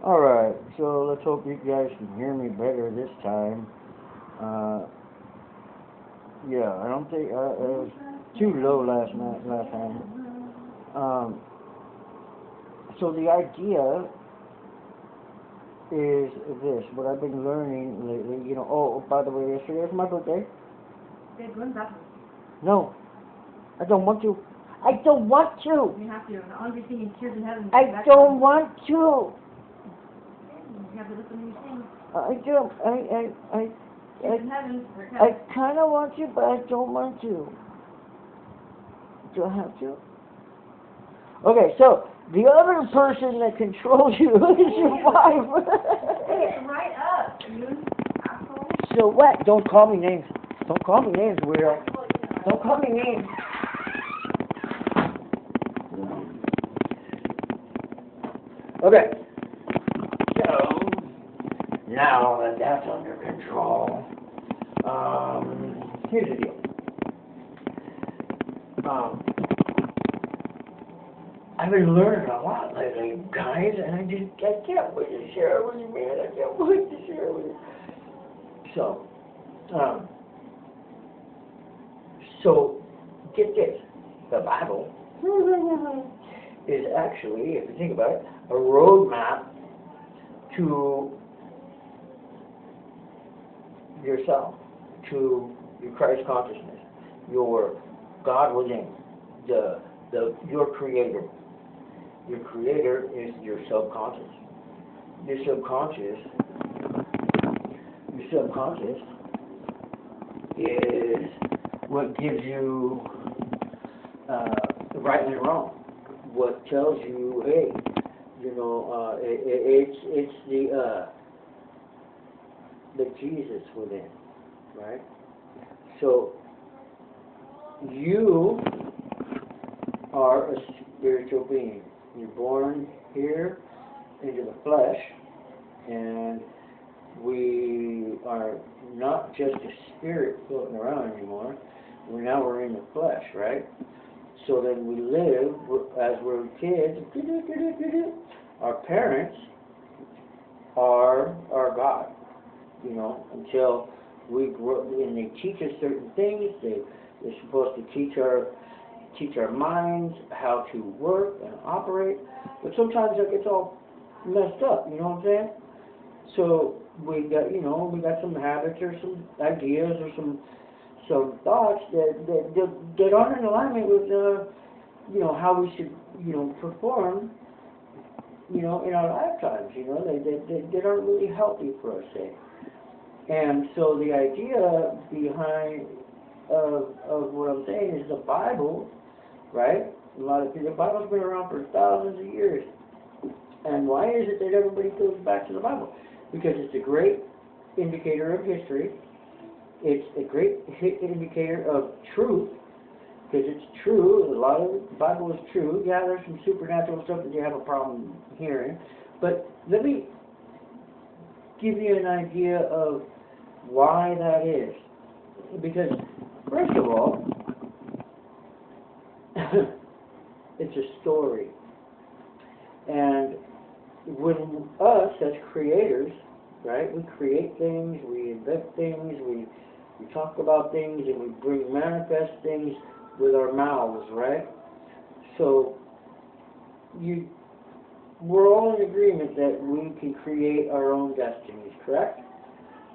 Alright, so let's hope you guys can hear me better this time. Yeah, I don't think, it was too low last time. Um, so the idea is this, what I've been learning lately, oh, by the way, yesterday was my birthday. No, I don't want to. I don't want to. You have to. All you're singing Tears in Heaven. I don't want to. You have to listen to your sing. I do. Tears in Heaven. I kind of want to, but I don't want to. Do I have to? Okay, so the other person that controls you is your wife. Hey, it's right up, you asshole. So what? Don't call me names. Don't call me names, weirdo. Don't call me names. Okay. So now that that's under control, here's the deal. I've been learning a lot lately, guys, and I can't wait to share it with you, man. I can't wait to share it with you. So get this, the Bible is actually, if you think about it, a roadmap to yourself, to your Christ consciousness, your God within, your Creator. Your Creator is your subconscious. Your subconscious is what gives you right and wrong. What tells you, hey, it's the Jesus within, right? So you are a spiritual being. You're born here into the flesh, and we are not just a spirit floating around anymore. We're in the flesh, right? So then we live as we're kids. Our parents are our God, until we grow, and they teach us certain things. They're supposed to teach our minds how to work and operate, but sometimes that gets all messed up, you know what I'm saying? So we got some habits or some ideas or some thoughts that aren't in alignment with how we should perform in our lifetimes. They aren't really healthy for us, say. And so the idea behind of what I'm saying is the Bible, right? The Bible's been around for thousands of years. And why is it that everybody goes back to the Bible? Because it's a great indicator of history. It's a great indicator of truth, because it's true. A lot of the Bible is true. Yeah, there's some supernatural stuff that you have a problem hearing. But let me give you an idea of why that is. Because, first of all, it's a story. And when us as creators, right, we create things, we invent things, we talk about things, and we manifest things with our mouths, right? So we're all in agreement that we can create our own destinies, correct?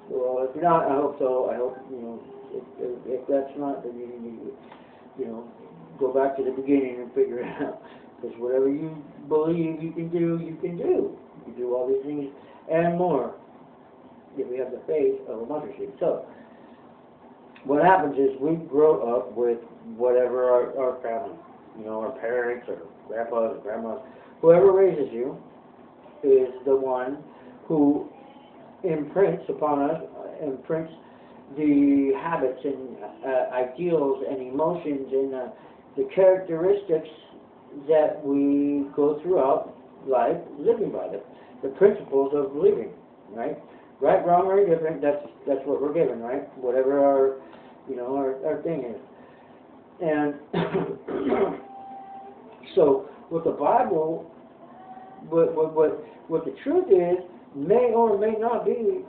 Well, if not, I hope so. I hope, if that's not, then you need to, go back to the beginning and figure it out. Because whatever you believe you can do, you can do. You can do all these things and more if we have the faith of a mustard seed. So, what happens is we grow up with whatever our family, our parents or grandpas or grandmas, whoever raises you is the one who imprints upon us, imprints the habits and ideals and emotions and the characteristics that we go throughout life living by, the principles of living, right? Right, wrong, or indifferent, that's what we're given, right? Whatever our thing is. And so what the Bible what the truth is may or may not be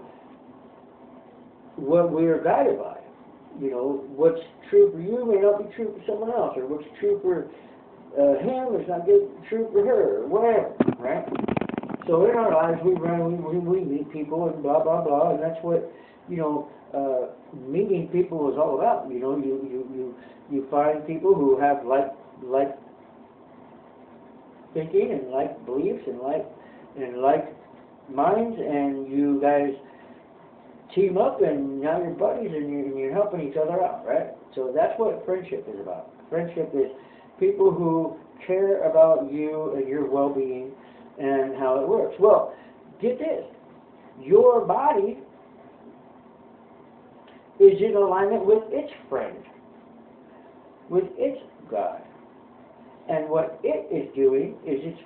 what we are guided by. You know, what's true for you may not be true for someone else, or what's true for him is not good, true for her, or whatever, right? So in our lives, we meet people and blah blah blah, and that's what, you know, meeting people is all about. You know, you find people who have like thinking and like beliefs and like minds, and you guys team up, and now you're buddies, and you're helping each other out, right? So that's what friendship is about. Friendship is people who care about you and your well-being and how it works. Well, get this. Your body is in alignment with its friend, with its God. And what it is doing is it's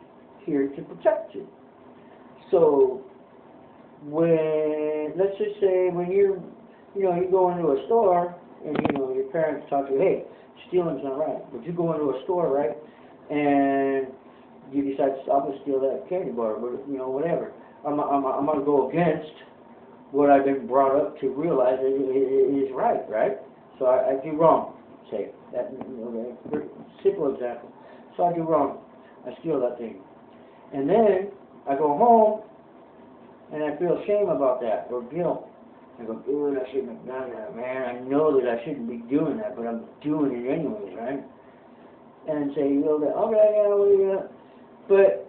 here to protect you. So when, let's just say, when you go into a store and, you know, your parents talk to you, hey, stealing's not right. But you go into a store, right, and you decide, I'm going to steal that candy bar, but, you know, whatever. I'm going to go against what I've been brought up to realize is right, right? So I do wrong, say. That, you know, very simple example. So I do wrong. I steal that thing. And then I go home, and I feel shame about that, or guilt. I go, dude, I shouldn't have done that, man. I know that I shouldn't be doing that, but I'm doing it anyways, right? And say, you know, okay, yeah, well, yeah. But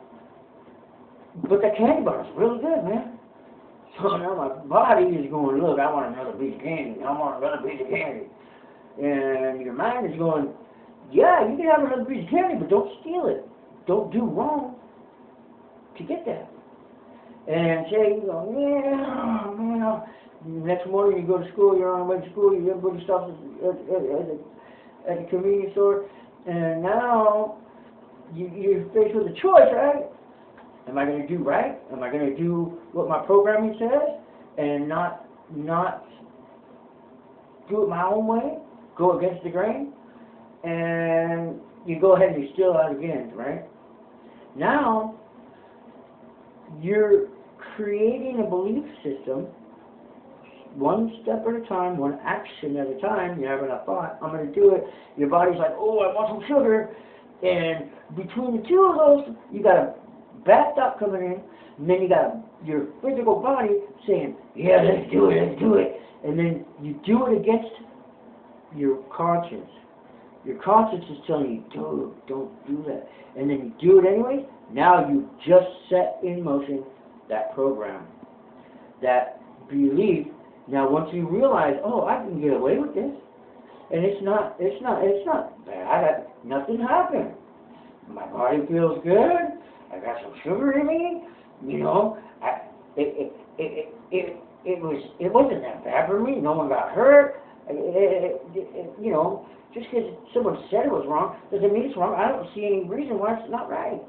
the candy bar is really good, man. So now my body is going, look, I want another piece of candy. I want another piece of candy. And your mind is going, yeah, you can have another piece of candy, but don't steal it. Don't do wrong to get that. And say, you go, yeah, man. Next morning you go to school, you're on the way to school, everybody stops at the convenience store, and now you're faced with a choice, right? Am I going to do right? Am I going to do what my programming says and not do it my own way, go against the grain? And you go ahead and you steal out again, right? Now you're creating a belief system, one step at a time, one action at a time. You're having a thought, I'm going to do it. Your body's like, oh, I want some sugar. And between the two of those, you got a bad thought coming in, and then you got your physical body saying, yeah, let's do it. And then you do it against your conscience. Your conscience is telling you, dude, don't do that. And then you do it anyway. Now you just set in motion that program, that belief. Now once you realize, oh, I can get away with this, and it's not bad. Nothing happened. My body feels good. I got some sugar in me. You know, it wasn't that bad for me. No one got hurt. You know, just because someone said it was wrong doesn't mean it's wrong. I don't see any reason why it's not right.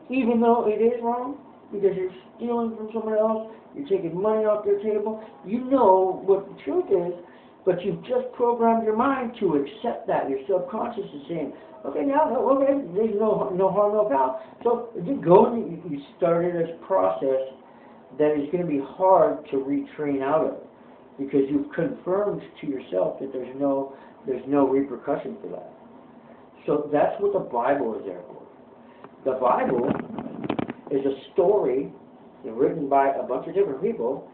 Even though it is wrong, because you're stealing from someone else, you're taking money off their table, you know what the truth is, but you've just programmed your mind to accept that. Your subconscious is saying, okay, now, okay, there's no harm, no foul. So you go and you started this process that is going to be hard to retrain out of, because you've confirmed to yourself that there's no repercussion for that. So that's what the Bible is there for. The Bible is a story written by a bunch of different people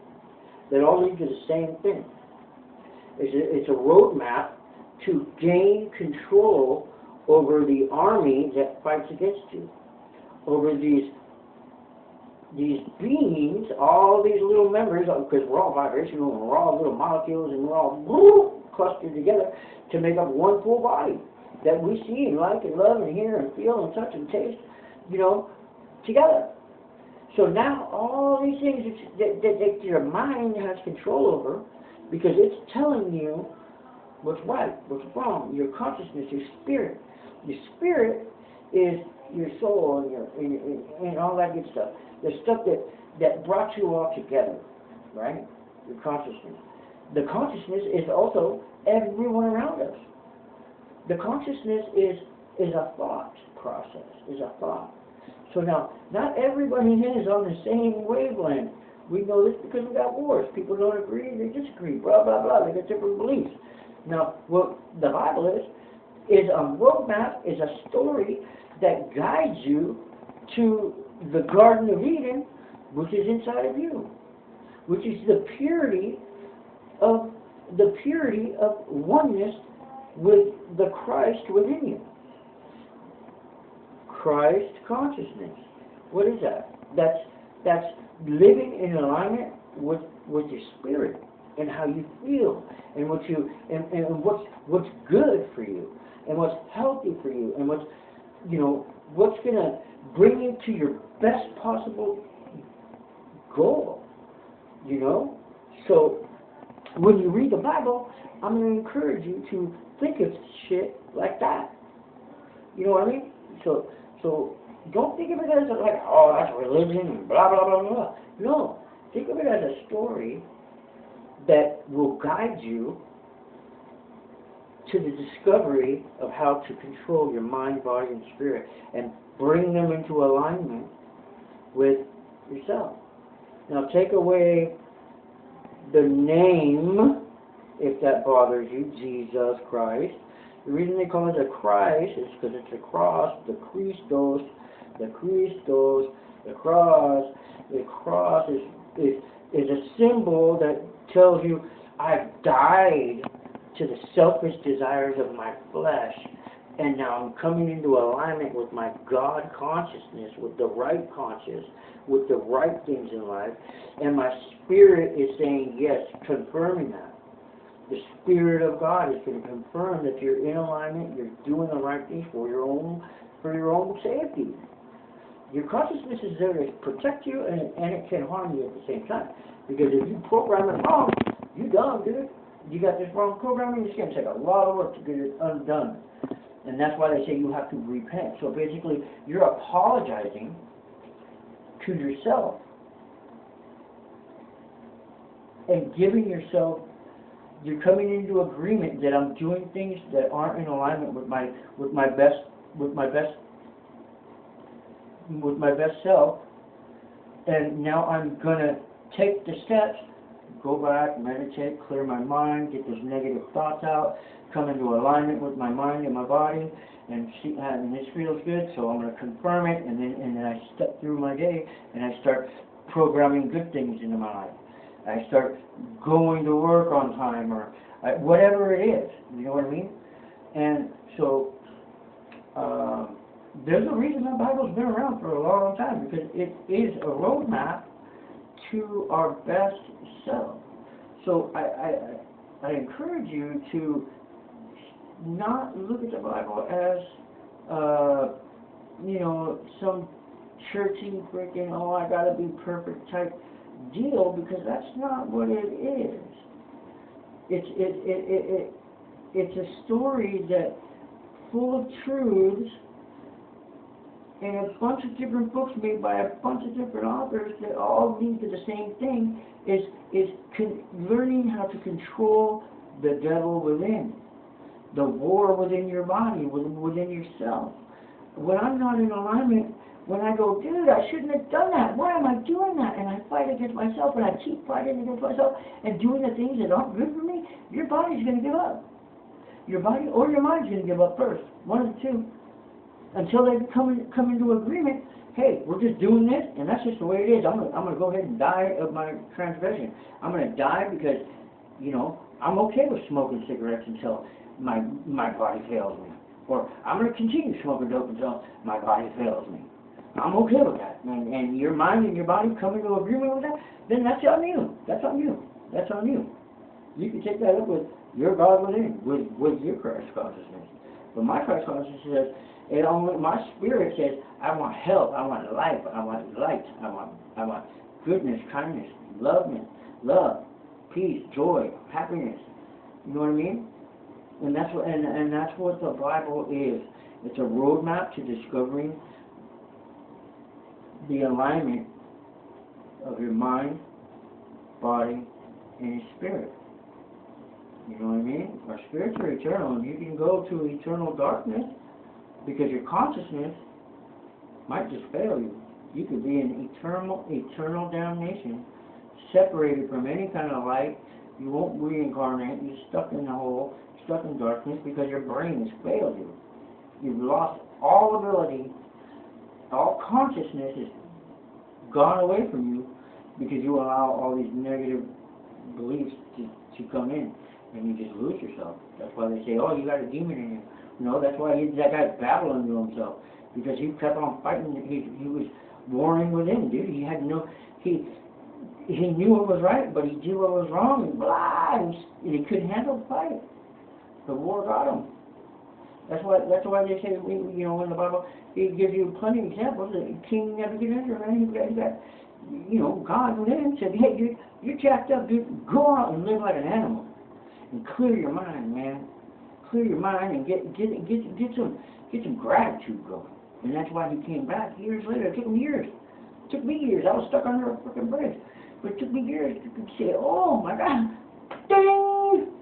that all lead to the same thing. It's a roadmap to gain control over the army that fights against you, over these beings, all these little members, because we're all vibrational and we're all little molecules and we're all clustered together to make up one full body that we see and like and love and hear and feel and touch and taste, you know, together. So now all these things that your mind has control over, because it's telling you what's right, what's wrong, your consciousness, your spirit. Your spirit is your soul and all that good stuff. The stuff that brought you all together, right? Your consciousness. The consciousness is also everyone around us. The consciousness is a thought process, is a thought. So now, not everybody is on the same wavelength. We know this because we got wars. People don't agree, they disagree, blah, blah, blah. They got different beliefs. Now, what the Bible is a roadmap, is a story that guides you to the Garden of Eden, which is inside of you, which is the purity of oneness with the Christ within you. Christ consciousness. What is that? That's living in alignment with your spirit and how you feel and what you and what's good for you and what's healthy for you and what's gonna bring you to your best possible goal. So when you read the Bible, I'm gonna encourage you to think of shit like that. You know what I mean? So don't think of it as like, oh, that's religion and blah, blah, blah, blah. No. Think of it as a story that will guide you to the discovery of how to control your mind, body, and spirit and bring them into alignment with yourself. Now take away the name, if that bothers you, Jesus Christ. The reason they call it a Christ is because it's a cross, the Christos, the cross. The cross is a symbol that tells you I've died to the selfish desires of my flesh, and now I'm coming into alignment with my God consciousness, with the right conscious, with the right things in life, and my spirit is saying yes, confirming that. The Spirit of God is going to confirm that you're in alignment, you're doing the right things for your own safety. Your consciousness is there to protect you, and it can harm you at the same time. Because if you program it wrong, you're done, dude. You got this wrong programming, it's going to take a lot of work to get it undone. And that's why they say you have to repent. So basically, you're apologizing to yourself and giving yourself. You're coming into agreement that I'm doing things that aren't in alignment with my best self, and now I'm gonna take the steps, go back, meditate, clear my mind, get those negative thoughts out, come into alignment with my mind and my body, and see, and this feels good, so I'm gonna confirm it, and then I step through my day and I start programming good things into my life. I start going to work on time, or whatever it is. You know what I mean? And so there's a reason the Bible's been around for a long time, because it is a roadmap to our best self. So I encourage you to not look at the Bible as some churchy freaking, oh, I gotta be perfect type deal, because that's not what it is. It's a story that full of truths and a bunch of different books made by a bunch of different authors that all lead to the same thing, is learning how to control the devil within, the war within your body, within yourself. When I'm not in alignment, when I go, dude, I shouldn't have done that. Why am I doing that? And I fight against myself, and I keep fighting against myself and doing the things that aren't good for me, your body's going to give up. Your body or your mind's going to give up first. One of the two. Until they come into agreement, hey, we're just doing this, and that's just the way it is. I'm going to go ahead and die of my transgression. I'm going to die because, I'm okay with smoking cigarettes until my body fails me. Or I'm going to continue smoking dope until my body fails me. I'm okay with that. And your mind and your body come into agreement with that, then that's on you. That's on you. That's on you. You can take that up with your God within, with your Christ consciousness. But my Christ consciousness says, my spirit says, I want health, I want life, I want light, I want goodness, kindness, love, peace, joy, happiness. You know what I mean? And that's what the Bible is. It's a roadmap to discovering the alignment of your mind, body, and your spirit. You know what I mean? Our spirits are eternal, and you can go to eternal darkness because your consciousness might just fail you. You could be in eternal damnation, separated from any kind of light. You won't reincarnate. You're stuck in the hole, stuck in darkness because your brain has failed you. You've lost all ability, all consciousness has gone away from you because you allow all these negative beliefs to come in, and you just lose yourself. That's why they say, oh, you got a demon in you. No, that's why that guy's battling to himself, because he kept on fighting. He was warring within, dude. He had no, he knew what was right, but he did what was wrong, and blah, and he couldn't handle the fight. The war got him. That's why they say, you know, in the Bible, it gives you plenty of examples. King Nebuchadnezzar, man, he got, you know, God within him said, hey, you're jacked up, dude. Go out and live like an animal, and clear your mind, man. Clear your mind and get some gratitude going. And that's why he came back years later. It took him years. It took me years. I was stuck under a freaking bridge. But it took me years to say, oh my God, ding!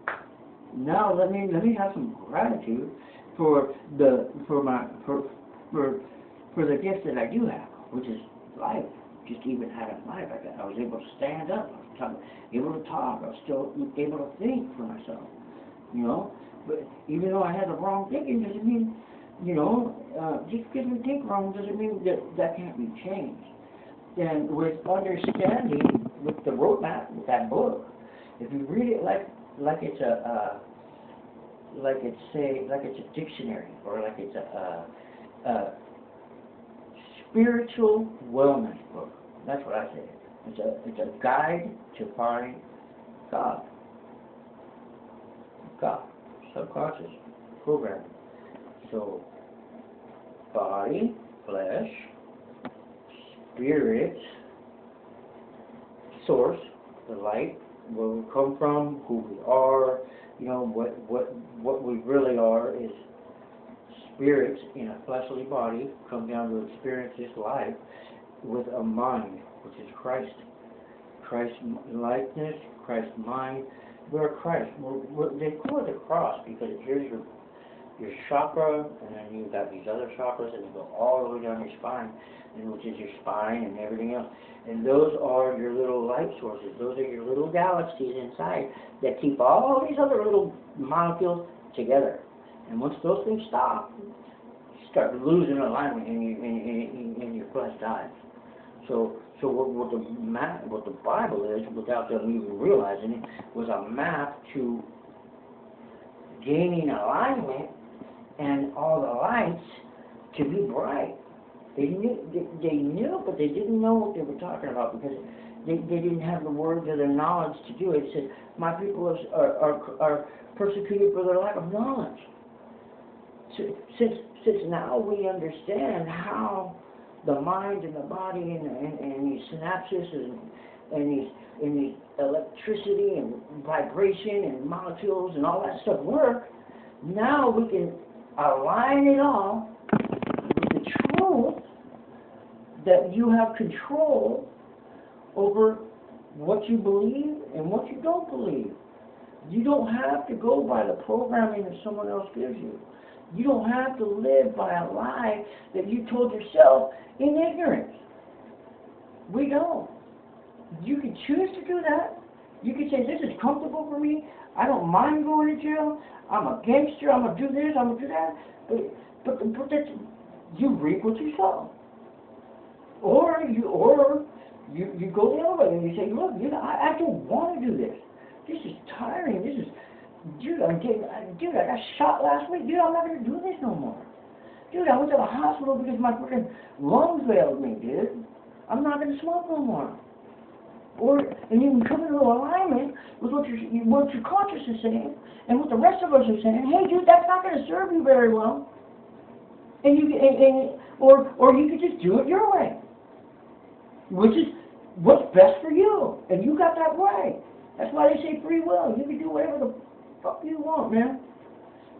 Now let me have some gratitude for the gift that I do have, which is life. Just even having life. I was able to stand up. I was able to talk. I was still able to think for myself. You know? But even though I had the wrong thinking, doesn't mean, you know, just because we think wrong doesn't mean that can't be changed. And with understanding, with the roadmap, with that book, if you read it like it's a dictionary, or like it's a spiritual wellness book. That's what I say. It's a guide to find God. Subconscious programming. So, body, flesh, spirit, source, the light, where we come from, who we are, you know, what we really are is spirits in a fleshly body, come down to experience this life with a mind, which is Christ. Christ's likeness, Christ's mind. We're Christ. They call it the cross because here's your chakra, and then you've got these other chakras, and they go all the way down your spine, and which is your spine and everything else. And those are your little light sources. Those are your little galaxies inside that keep all these other little molecules together. And once those things stop, you start losing alignment, and your flesh dies. So what the Bible is, without them even realizing it, was a map to gaining alignment and all the lights to be bright. They knew, but they didn't know what they were talking about because they didn't have the words or the knowledge to do it. It said, my people are persecuted for their lack of knowledge. So, since now we understand how the mind and the body and these synapses and these electricity and vibration and molecules and all that stuff work, now we can align it all with the truth that you have control over what you believe and what you don't believe. You don't have to go by the programming that someone else gives you. You don't have to live by a lie that you told yourself in ignorance. We don't. You can choose to do that. You can say, this is comfortable for me. I don't mind going to jail. I'm a gangster. I'm going to do this. I'm going to do that. But that's, you reap what you sow. Or you go the other way and you say, look, I don't want to do this. This is tiring. This is... Dude, I got shot last week. Dude, I'm not going to do this no more. Dude, I went to the hospital because my freaking lungs failed me, dude. I'm not going to smoke no more. And you can come into alignment with what your conscience is saying and what the rest of us are saying. Hey, dude, that's not going to serve you very well. Or you could just do it your way, which is what's best for you. And you got that right. That's why they say free will. You can do whatever the fuck you want, man.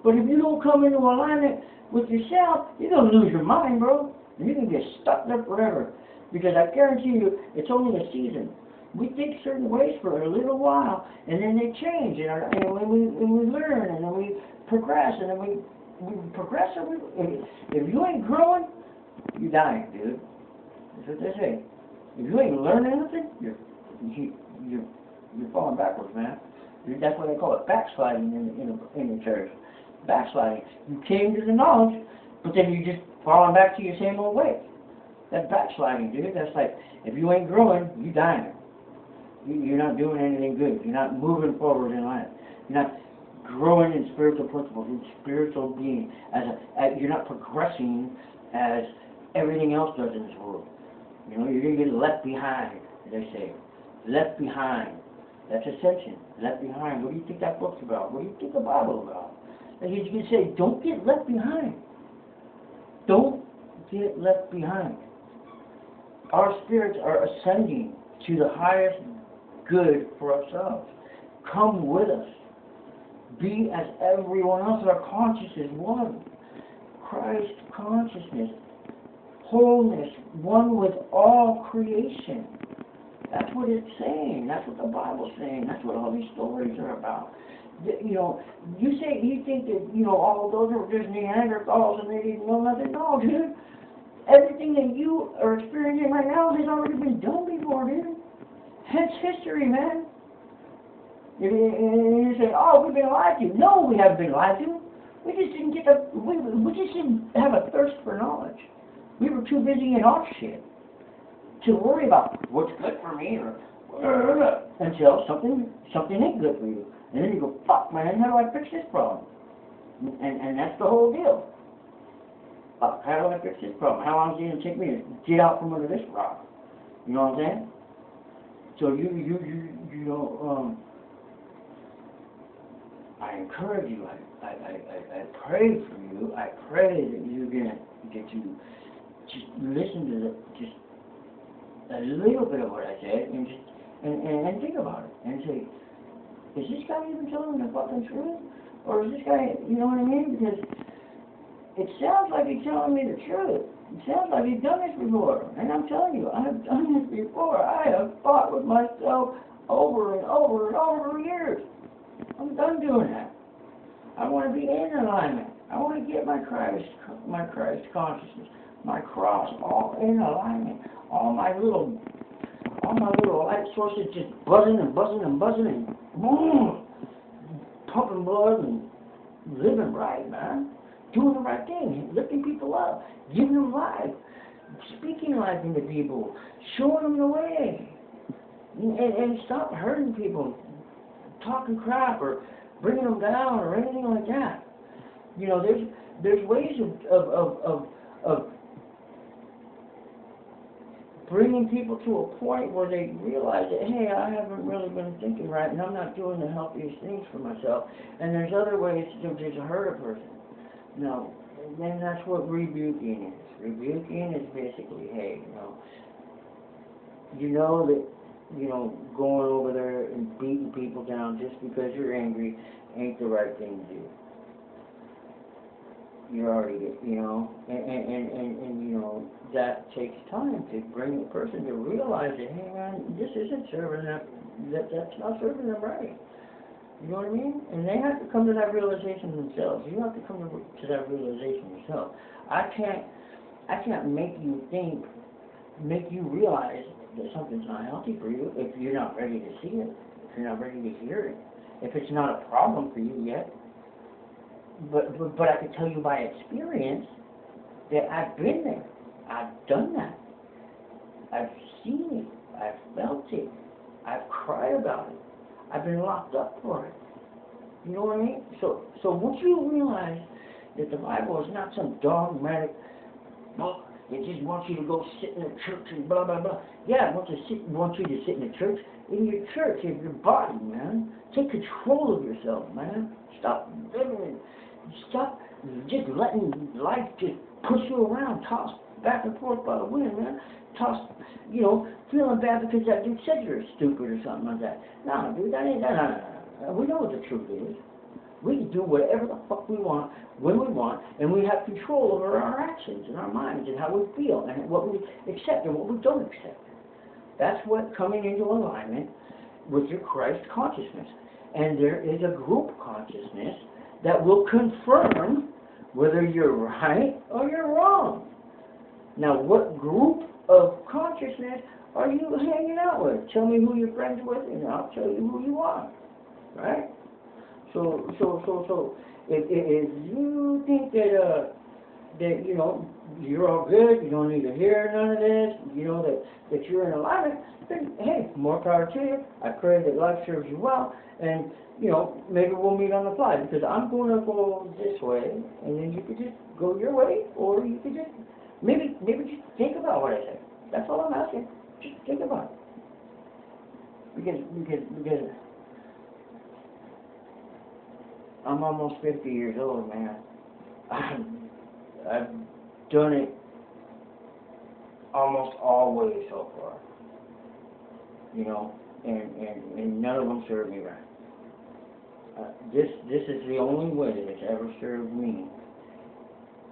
But if you don't come into alignment with yourself, you're going to lose your mind, bro. And you're going to get stuck there forever. Because I guarantee you, it's only a season. We think certain ways for a little while, and then they change, and we learn, and then we progress, and then we progress. And if you ain't growing, you dying, dude. That's what they say. If you ain't learning anything, you're falling backwards, man. That's what they call it, backsliding in the church. Backsliding. You came to the knowledge, but then you just falling back to your same old way. That's backsliding, dude. That's like, if you ain't growing, you dying. You're not doing anything good. You're not moving forward in life. You're not growing in spiritual principles, in spiritual being. You're not progressing as everything else does in this world. You know, you're going to get left behind, they say. Left behind. That's ascension. Left behind. What do you think that book's about? What do you think the Bible's about? And he's going to say, don't get left behind. Don't get left behind. Our spirits are ascending to the highest good for ourselves. Come with us. Be as everyone else. Our consciousness is one. Christ consciousness. Wholeness. One with all creation. That's what it's saying. That's what the Bible's saying. That's what all these stories are about. You know, you think that, you know, all those are just Neanderthals and they didn't know nothing. No, dude. Everything that you are experiencing right now has already been done before, dude. Hence history, man. And you say, oh, we've been lied to. No, we haven't been lied to. We just didn't get we just didn't have a thirst for knowledge. We were too busy in our shit to worry about what's good for me or until something ain't good for you. And then you go, fuck, man, how do I fix this problem? And that's the whole deal. Fuck, how do I fix this problem? How long is it going to take me to get out from under this rock? You know what I'm saying? So you know, I encourage you. I pray for you. I pray that you're gonna get to just listen to just a little bit of what I said and just and think about it and say, is this guy even telling the fucking truth, or is this guy, you know what I mean? Because it sounds like he's telling me the truth. It sounds like he's done this before. And I'm telling you, I have done this before. I have fought with myself over and over and over for years. I'm done doing that. I want to be in alignment. I want to get my Christ consciousness, my cross, all in alignment. All my little light sources just buzzing and buzzing and buzzing and pumping blood and living right, man. Doing the right thing, lifting people up, giving them life, speaking life into people, showing them the way, and stop hurting people, talking crap or bringing them down or anything like that. You know, there's ways of bringing people to a point where they realize that, hey, I haven't really been thinking right, and I'm not doing the healthiest things for myself. And there's other ways to just hurt a person. No, and then that's what rebuking is. Rebuking is basically, hey, you know that, going over there and beating people down just because you're angry ain't the right thing to do. You already get, and that takes time to bring a person to realize that, hey man, this isn't serving them, that's not serving them right. You know what I mean? And they have to come to that realization themselves. You have to come to that realization yourself. I can't make you realize that something's not healthy for you if you're not ready to see it, if you're not ready to hear it, if it's not a problem for you yet. But I can tell you by experience that I've been there. I've done that. I've seen it. I've felt it. I've cried about it. I've been locked up for it. You know what I mean? So once you realize that the Bible is not some dogmatic book that just wants you to go sit in a church and blah, blah, blah. Yeah, it wants you to sit in a church, in your church, in your body, man. Take control of yourself, man. Stop living. Stop just letting life just push you around, tossed back and forth by the wind, man. Tossed, feeling bad because that dude said you're stupid or something like that. No, dude, that ain't that. No. We know what the truth is. We can do whatever the fuck we want, when we want, and we have control over our actions and our minds and how we feel and what we accept and what we don't accept. That's what coming into alignment with your Christ consciousness. And there is a group consciousness that will confirm whether you're right or you're wrong. Now, what group of consciousness are you hanging out with? Tell me who you're friends with, and I'll tell you who you are. Right? So, if you think that you know you're all good, you don't need to hear none of this, you know that you're in alignment, then hey, more power to you. I pray that life serves you well, and you know maybe we'll meet on the fly because I'm going to go this way, and then you could just go your way, or you could just maybe just think about what I said. That's all I'm asking. Just think about it. Because I'm almost 50 years old, man. I've done it almost always so far, you know, and none of them served me right. This is the only way that's ever served me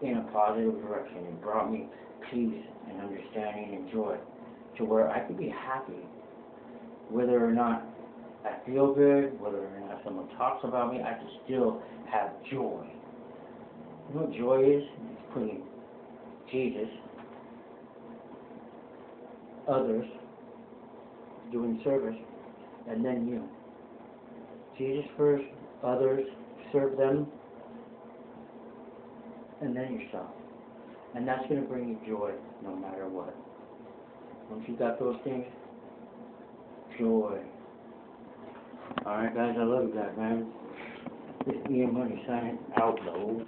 in a positive direction. It brought me peace and understanding and joy to where I could be happy whether or not I feel good, whether or not someone talks about me, I can still have joy. You know what joy is? It's putting Jesus, others, doing service, and then you. Jesus first, others, serve them, and then yourself. And that's going to bring you joy no matter what. Once you got those things, joy. Alright guys, I love you guys, man. This is Ian Money signing out though.